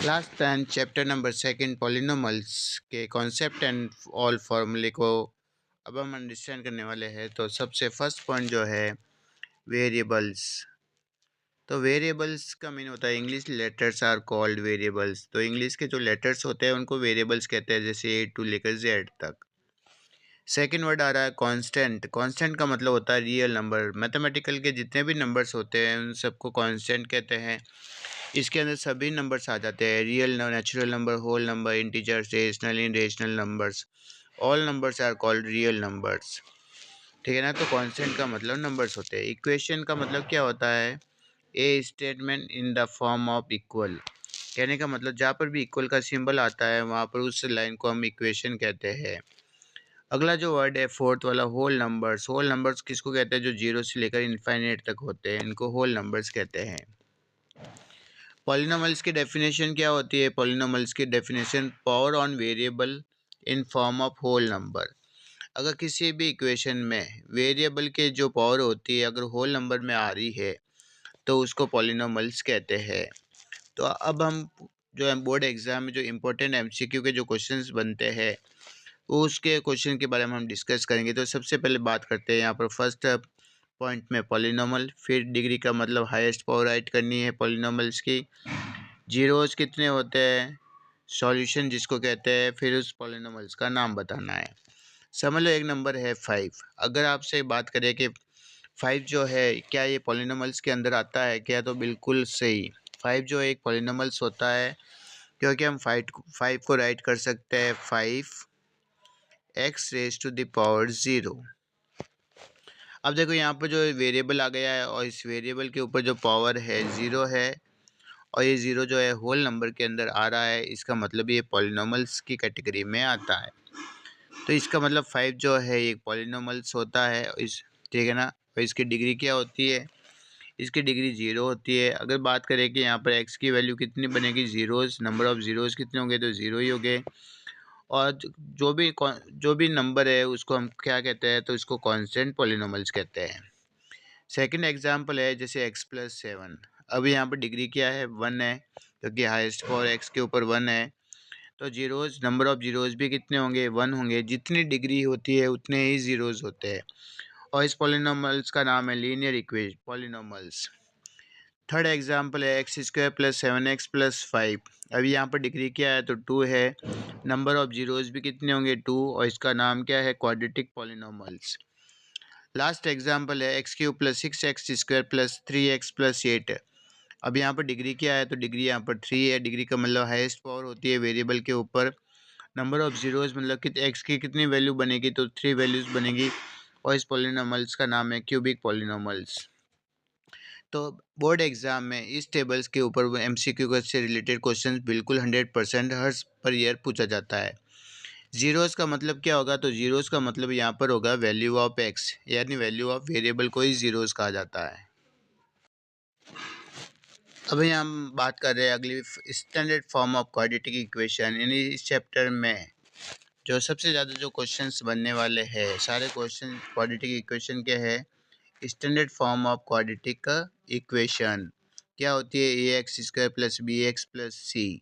Class 10 chapter number second polynomials के concept and all फार्मूले को अब हम अंडरस्टैंड करने वाले हैं। तो सबसे फर्स्ट पॉइंट जो है वेरिएबल्स। तो वेरिएबल्स का मीन होता है English letters are called variables. तो इंग्लिश के जो लेटर्स होते हैं उनको वेरिएबल्स कहते हैं, जैसे ए टू लेकर जेड तक। सेकेंड वर्ड आ रहा है कांस्टेंट। कांस्टेंट का मतलब होता है रियल नंबर। मैथमेटिकल के जितने भी नंबर्स होते हैं उन सबको कांस्टेंट कहते हैं। इसके अंदर सभी नंबर्स आ जाते हैं, real, natural number, whole number, integers, rational, irrational numbers. All numbers are called real numbers. ठीक है ना। तो कांस्टेंट का मतलब नंबर्स होते हैं। इक्वेशन का मतलब क्या होता है? ए statement in the form of equal. कहने का मतलब जहाँ पर भी इक्वल का सिंबल आता है वहाँ पर उस लाइन को हम इक्वेशन कहते हैं। अगला जो वर्ड है फोर्थ वाला होल नंबर्स। होल नंबर्स किसको कहते हैं? जो जीरो से लेकर इनफाइनाइट तक होते हैं, इनको होल नंबर्स कहते हैं। पॉलिनोमल्स की डेफिनेशन क्या होती है? पॉलिनोमल्स की definition power on variable in form of whole number. अगर किसी भी इक्वेशन में वेरिएबल के जो पावर होती है अगर होल नंबर में आ रही है तो उसको पॉलिनोमल्स कहते हैं। तो अब हम जो है बोर्ड एग्जाम में जो इम्पोर्टेंट एमसीक्यू के जो क्वेश्चंस बनते हैं उसके क्वेश्चन के बारे में हम डिस्कस करेंगे। तो सबसे पहले बात करते हैं यहाँ पर फर्स्ट पॉइंट में पॉलिनोमल। फिर डिग्री का मतलब हाईएस्ट पावर राइट करनी है पॉलिनोमल्स की। जीरोस कितने होते हैं, सॉल्यूशन जिसको कहते हैं, फिर उस पॉलिनोमल्स का नाम बताना है। समझ लो एक नंबर है 5। अगर आपसे बात करें कि 5 जो है क्या ये पॉलिनोमल्स के अंदर आता है क्या, तो बिल्कुल सही। 5 जो एक पॉलिनोमल्स होता है क्योंकि हम 5 को राइट कर सकते हैं 5x raise to the power 0। अब देखो यहाँ पर जो वेरिएबल आ गया है और इस वेरिएबल के ऊपर जो पावर है 0 है और ये 0 जो है होल नंबर के अंदर आ रहा है, इसका मतलब ये पॉलिनोमल्स की कैटेगरी में आता है। तो इसका मतलब 5 जो है ये पॉलिनोमल्स होता है इस, ठीक है ना। और इसकी डिग्री क्या होती है? इसकी डिग्री 0 होती है। अगर बात करें कि यहाँ पर x की वैल्यू कितनी बनेगी, जीरोज़, नंबर ऑफ़ ज़ीरोज़ कितने होंगे, तो 0 ही होंगे। और जो भी नंबर है उसको हम क्या कहते हैं, तो इसको कांस्टेंट पॉलिनोमल्स कहते हैं। सेकंड एग्जांपल है जैसे x+7। अब यहाँ पर डिग्री क्या है? 1 है, क्योंकि हाईएस्ट पावर x के ऊपर 1 है। तो जीरोज़, नंबर ऑफ़ ज़ीरोज़ भी कितने होंगे? 1 होंगे। जितनी डिग्री होती है उतने ही ज़ीरोज़ होते हैं और इस पॉलिनोमल्स का नाम है linear equation polynomials. Third example है x² + 7x + 5। अभी यहाँ पर डिग्री क्या है? तो 2 है। नंबर ऑफ़ ज़ीरोज़ भी कितने होंगे? 2, और इसका नाम क्या है? Quadratic polynomials. लास्ट एग्जांपल है x³ + 6x² + 3x + 8। अब यहाँ पर डिग्री क्या है? तो डिग्री यहाँ पर 3 है। डिग्री का मतलब हाईएस्ट पावर होती है वेरिएबल के ऊपर। नंबर ऑफ़ ज़ीरोज़ मतलब कि x की कितनी वैल्यू बनेगी? तो 3 वैल्यूज़ बनेगी और इस पॉलिनोमल्स का नाम है क्यूबिक पॉलिनोमल्स। तो बोर्ड एग्जाम में इस टेबल्स के ऊपर एमसीक्यू से रिलेटेड क्वेश्चंस बिल्कुल 100% हर पर ईयर पूछा जाता है। जीरोज़ का मतलब क्या होगा? तो जीरोज़ का मतलब यहाँ पर होगा वैल्यू ऑफ x, यानी वैल्यू ऑफ वेरिएबल को ही जीरोज़ कहा जाता है। अभी हम बात कर रहे हैं अगली standard form of quadratic equation. यानी इस चैप्टर में जो सबसे ज़्यादा जो क्वेश्चंस बनने वाले हैं सारे क्वेश्चन क्वाड्रेटिक इक्वेशन के हैं। Standard form of quadratic equation क्या होती है? ax² + bx + c।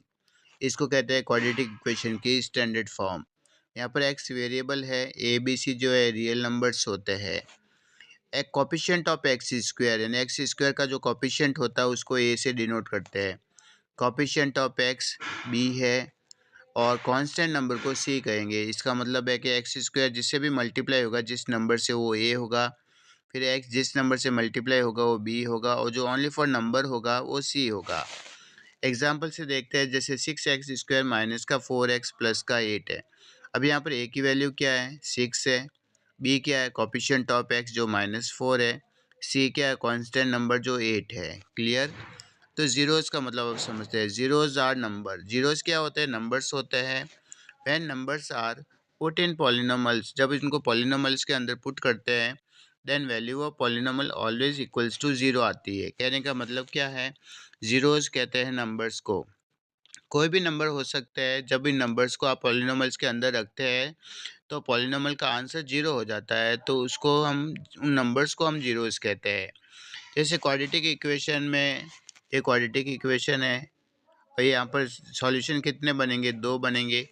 इसको कहते हैं क्वाड्रेटिक इक्वेशन की स्टैंडर्ड फॉर्म। यहाँ पर x वेरिएबल है, a b c जो है रियल नंबर्स होते हैं। एक कोफिशिएंट ऑफ x² यानी x² का जो कोफिशिएंट होता है उसको a से डिनोट करते हैं। कोफिशिएंट ऑफ x b है और कांस्टेंट नंबर को c कहेंगे। इसका मतलब है कि x² जिससे भी मल्टीप्लाई होगा जिस नंबर से वो a होगा, फिर x जिस नंबर से मल्टीप्लाई होगा वो b होगा और जो ओनली फॉर नंबर होगा वो c होगा। एग्जाम्पल से देखते हैं जैसे 6x² माइनस का 4x प्लस का 8 है। अब यहाँ पर a की वैल्यू क्या है? 6 है। b क्या है? कोफिशिएंट ऑफ x जो -4 है। c क्या है? कांस्टेंट नंबर जो 8 है। क्लियर? तो जीरोज़ का मतलब अब समझते हैं। Zeros are number. जीरोज़ क्या होते हैं? नंबर्स होते हैं। When numbers are put in polynomials, जब इनको पॉलिनोमल्स के अंदर पुट करते हैं then value of polynomial always equals to 0 आती है। कहने का मतलब क्या है? जीरोज़ कहते हैं नंबर्स को। कोई भी नंबर हो सकता है, जब इन नंबर्स को आप पॉलिनोमल्स के अंदर रखते हैं तो पॉलिनोमल का आंसर 0 हो जाता है, तो उसको हम उन नंबर्स को हम जीरोज़ कहते हैं। जैसे क्वाड्रेटिक इक्वेशन में, ये क्वाड्रेटिक इक्वेशन है और यहाँ पर सॉल्यूशन कितने बनेंगे, 2 बनेंगे।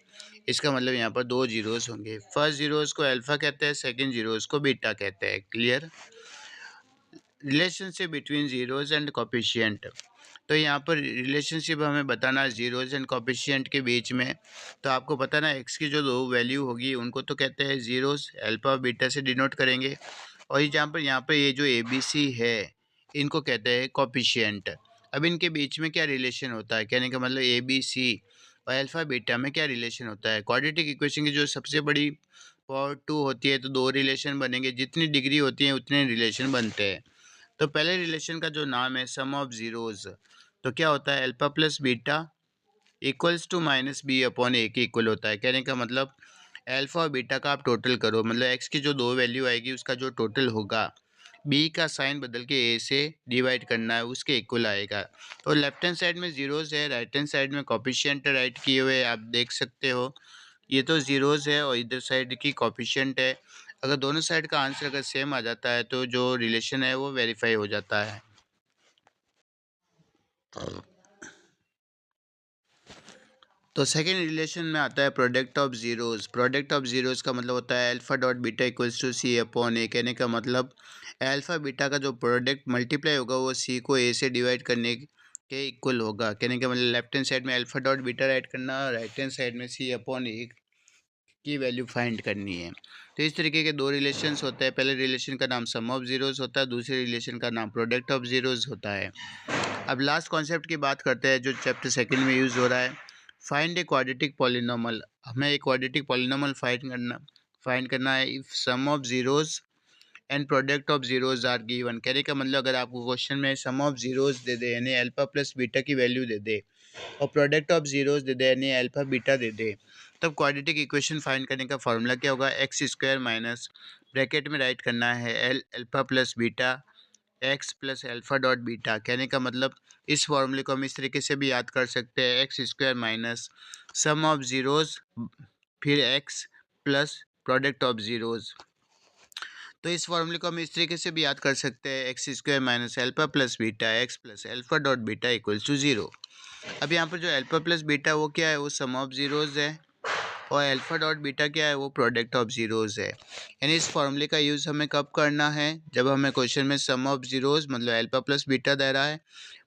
इसका मतलब यहाँ पर 2 ज़ीरोज़ होंगे। फर्स्ट ज़ीरोज़ को अल्फ़ा कहते हैं, सेकंड ज़ीरोज़ को बीटा कहते हैं। Clear? Relationship between zeros and coefficient. तो यहाँ पर रिलेशनशिप हमें बताना है ज़ीरोज़ एंड कोएफ़िशिएंट के बीच में। तो आपको पता ना एक्स की जो 2 वैल्यू होगी उनको तो कहते हैं ज़ीरोज़, अल्फ़ा और बीटा से डिनोट करेंगे। और ये यहाँ पर ये जो एबीसी है इनको कहते हैं कोएफ़िशिएंट। अब इनके बीच में क्या रिलेशन होता है, कहने का मतलब एबीसी और अल्फ़ा बीटा में क्या रिलेशन होता है। क्वाड्रेटिक इक्वेशन की जो सबसे बड़ी पावर 2 होती है तो 2 रिलेशन बनेंगे, जितनी डिग्री होती है उतने रिलेशन बनते हैं। तो पहले रिलेशन का जो नाम है सम ऑफ ज़ीरोज़, तो क्या होता है, alpha plus beta equals to minus b upon a के इक्वल होता है। कहने का मतलब अल्फ़ा और बीटा का आप टोटल करो, मतलब एक्स की जो 2 वैल्यू आएगी उसका जो टोटल होगा, बी का साइन बदल के ए से डिवाइड करना है, उसके इक्वल आएगा। तो लेफ्ट हैंड साइड में ज़ीरोज़ है, राइट हैंड साइड में कोएफ़िशिएंट राइट किए हुए आप देख सकते हो। ये तो ज़ीरोज़ है और इधर साइड की कोएफ़िशिएंट है। अगर दोनों साइड का आंसर अगर सेम आ जाता है तो जो रिलेशन है वो वेरीफ़ाई हो जाता है। तो सेकेंड रिलेशन में आता है product of zeros. Product of zeros का मतलब होता है alpha dot beta equals to c upon a. कहने का मतलब अल्फ़ा बीटा का जो प्रोडक्ट मल्टीप्लाई होगा वो सी को ए से डिवाइड करने के इक्वल होगा। कहने का मतलब लेफ्ट हैंड साइड में अल्फ़ा डॉट बीटा राइट करना और राइट हैंड साइड में सी अपॉन ए की वैल्यू फाइंड करनी है। तो इस तरीके के 2 रिलेशंस होते हैं। पहले रिलेशन का नाम सम ऑफ ज़ीरोज़ होता है, दूसरे रिलेशन का नाम प्रोडक्ट ऑफ ज़ीरोज़ होता है। अब लास्ट कॉन्सेप्ट की बात करते हैं जो चैप्टर सेकंड में यूज़ हो रहा है। Find a quadratic polynomial. हमें एक क्वाड्रेटिक पॉलिनॉमियल फाइंड करना है if sum of zeros and product of zeros are given. कहने का मतलब अगर आपको क्वेश्चन में सम ऑफ ज़ीरोज़ दे दे यानी अल्फ़ा प्लस बीटा की वैल्यू दे दे और प्रोडक्ट ऑफ ज़ीरोज़ दे दे यानी अल्फ़ा बीटा दे दे, तब क्वाड्रेटिक इक्वेशन फाइंड करने का फार्मूला क्या होगा, एक्स स्क्वायर माइनस ब्रैकेट में राइट करना है L alpha plus beta x plus alpha dot beta. कहने का मतलब इस फॉर्मूले को हम इस तरीके से भी याद कर सकते हैं, x square minus sum of zeros फिर x plus product of zeros. तो इस फॉर्मूले को हम इस तरीके से भी याद कर सकते हैं, x square minus alpha plus beta x plus alpha dot beta equals to 0। अब यहाँ पर जो अल्फ़ा प्लस बीटा वो क्या है, वो सम ऑफ ज़ीरोज़ है और अल्फ़ा डॉट बीटा क्या है, वो प्रोडक्ट ऑफ ज़ीरोज़ है। यानी इस फॉर्मूले का यूज़ हमें कब करना है, जब हमें क्वेश्चन में सम ऑफ ज़ीरोज़ मतलब अल्फ़ा प्लस बीटा दे रहा है,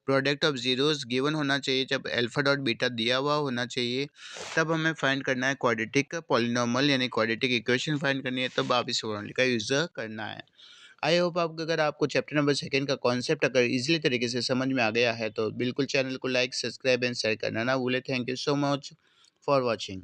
प्रोडक्ट ऑफ ज़ीरोज़ गिवन होना चाहिए, जब अल्फ़ा डॉट बीटा दिया हुआ होना चाहिए, तब हमें फाइंड करना है क्वाड्रेटिक पॉलिनॉमियल यानी क्वाड्रेटिक इक्वेशन फाइंड करनी है, तब आप इस फॉर्मूले का यूज़ करना है। आई होप आप अगर आपको चैप्टर नंबर सेकंड का कॉन्सेप्ट अगर इजीली तरीके से समझ में आ गया है तो बिल्कुल चैनल को लाइक सब्सक्राइब एंड शेयर करना ना भूलें। Thank you so much for watching.